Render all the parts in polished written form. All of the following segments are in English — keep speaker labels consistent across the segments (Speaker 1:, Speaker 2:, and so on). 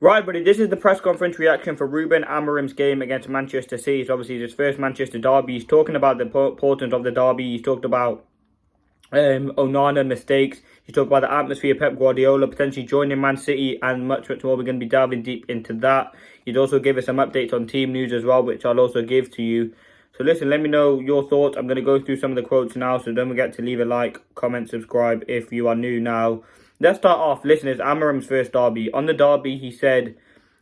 Speaker 1: Right, buddy, this is the press conference reaction for Ruben Amorim's game against Manchester City. It's obviously his first Manchester derby. He's talking about the importance of the derby. He's talked about Onana mistakes. He's talked about the atmosphere, Pep Guardiola potentially joining Man City, and much more. We're going to be diving deep into that. He's also given some updates on team news as well, which I'll also give to you. So listen, let me know your thoughts. I'm going to go through some of the quotes now, so don't forget to leave a like, comment, subscribe if you are new now. Let's start off. Listen, it's Amorim's first derby. On the derby, he said,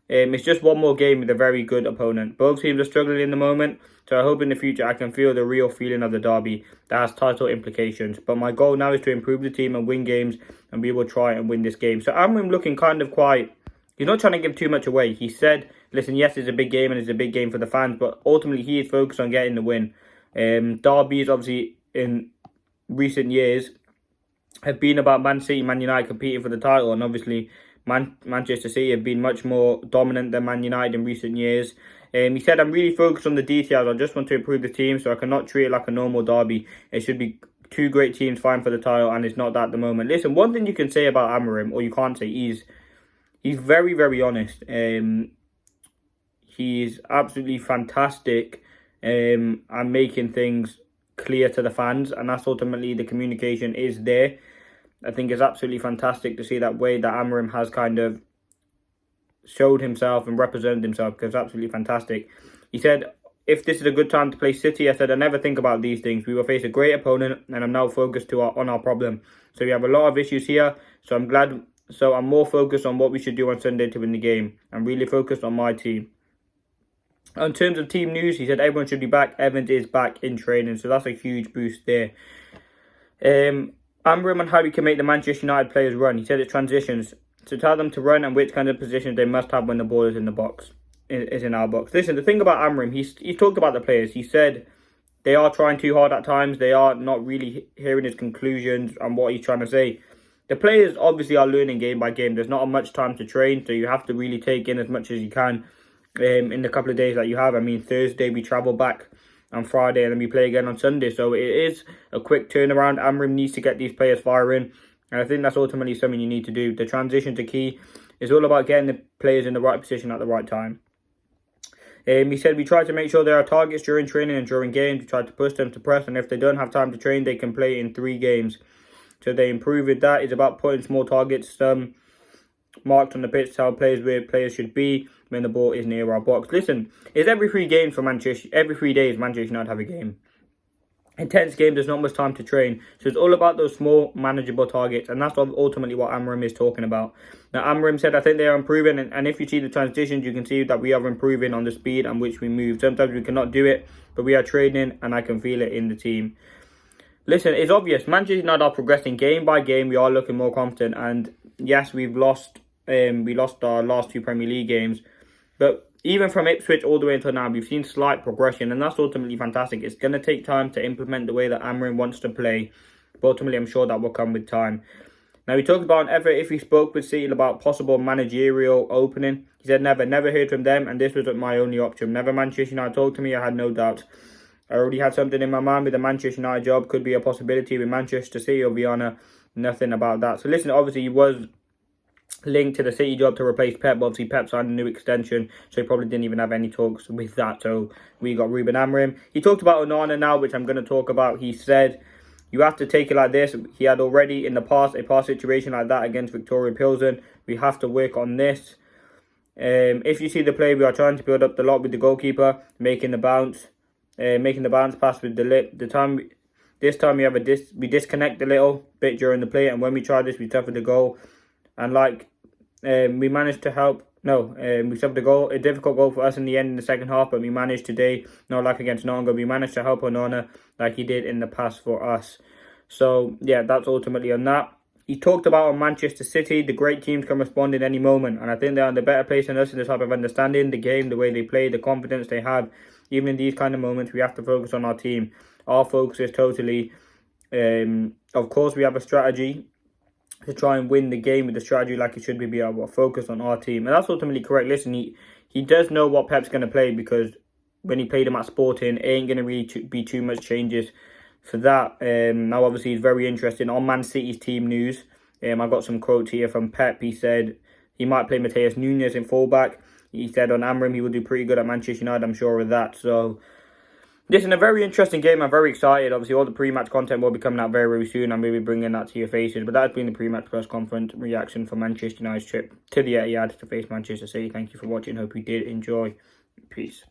Speaker 1: it's just one more game with a very good opponent. Both teams are struggling in the moment, so I hope in the future I can feel the real feeling of the derby that has title implications. But my goal now is to improve the team and win games, and we will try and win this game. So Amorim looking kind of quite... He's not trying to give too much away. He said, listen, yes, it's a big game and it's a big game for the fans, but ultimately he is focused on getting the win. Derbies, obviously, in recent years have been about Man City, Man United competing for the title, and obviously Manchester City have been much more dominant than Man United in recent years. He said, I'm really focused on the details. I just want to improve the team, so I cannot treat it like a normal derby. It should be two great teams fighting for the title, and it's not that at the moment. Listen, one thing you can say about Amorim, or you can't say, he's very, very honest. He's absolutely fantastic at making things clear to the fans, and that's ultimately the communication is there. I think it's absolutely fantastic to see that way that Amorim has kind of showed himself and represented himself, because it's absolutely fantastic. He said, if this is a good time to play City, I said, I never think about these things. We will face a great opponent, and I'm now focused on our problem. So we have a lot of issues here, so I'm more focused on what we should do on Sunday to win the game. I'm really focused on my team. In terms of team news, he said everyone should be back. Evans is back in training, so that's a huge boost there. Amorim on how we can make the Manchester United players run. He said it's transitions. So tell them to run and which kind of positions they must have when the ball is in the box, is in our box. Listen, the thing about Amorim, he's talked about the players. He said they are trying too hard at times. They are not really hearing his conclusions and what he's trying to say. The players obviously are learning game by game. There's not much time to train, so you have to really take in as much as you can in the couple of days that you have. I mean, Thursday we travel back on Friday, and then we play again on Sunday. So it is a quick turnaround. Amorim needs to get these players firing, and I think that's ultimately something you need to do. The transitions are key. It's all about getting the players in the right position at the right time. He said we try to make sure there are targets during training and during games. We try to push them to press, and if they don't have time to train, they can play in 3 games. So they improve with that. It's about putting small targets marked on the pitch to tell players where players should be when the ball is near our box. Listen, it's every 3 games for Manchester. Every 3 days, Manchester United have a game. Intense game, there's not much time to train. So it's all about those small, manageable targets. And that's ultimately what Amorim is talking about. Now, Amorim said, I think they are improving. And if you see the transitions, you can see that we are improving on the speed at which we move. Sometimes we cannot do it, but we are training, and I can feel it in the team. Listen, it's obvious. Manchester United are progressing game by game. We are looking more confident. And yes, we lost our last 2 Premier League games. But even from Ipswich all the way until now, we've seen slight progression, and that's ultimately fantastic. It's going to take time to implement the way that Amorim wants to play, but ultimately I'm sure that will come with time. Now, he talked about if he spoke with City about possible managerial opening. He said, never heard from them, and this was my only option. Never Manchester United talked to me, I had no doubt. I already had something in my mind with the Manchester United job. Could be a possibility with Manchester City or Viana. Nothing about that. So listen, obviously he was linked to the City job to replace Pep. Obviously, Pep signed a new extension, so he probably didn't even have any talks with that. So we got Ruben Amorim. He talked about Onana now, which I'm going to talk about. He said, you have to take it like this. He had already in the past a past situation like that against Victoria Pilsen. We have to work on this. If you see the play, we are trying to build up the lot with the goalkeeper, making the bounce pass with the lip. This time we disconnect a little bit during the play, and when we try this, we suffer the goal. And we managed to help. We suffered a goal, a difficult goal for us in the end in the second half, but we managed today, not like against Nottingham, we managed to help Onana like he did in the past for us. So yeah, that's ultimately on that. He talked about on Manchester City, the great teams can respond in any moment, and I think they're in the better place than us in this type of understanding the game, the way they play, the confidence they have. Even in these kind of moments, we have to focus on our team. Our focus is totally, of course, we have a strategy to try and win the game with the strategy like it should be our focus on our team. And that's ultimately correct. Listen, he does know what Pep's going to play, because when he played him at Sporting, it ain't going to really be too much changes for that. Now, obviously, he's very interested on Man City's team news. I got some quotes here from Pep. He said, He might play Mateus Nunes in fullback. He said on AMORIM he will do pretty good at Manchester United, I'm sure of that. So this is a very interesting game. I'm very excited. Obviously, all the pre-match content will be coming out very, very soon. I'm going to be bringing that to your faces. But that's been the pre-match press conference reaction for Manchester United's trip to the Etihad to face Manchester City. Thank you for watching. Hope you did enjoy. Peace.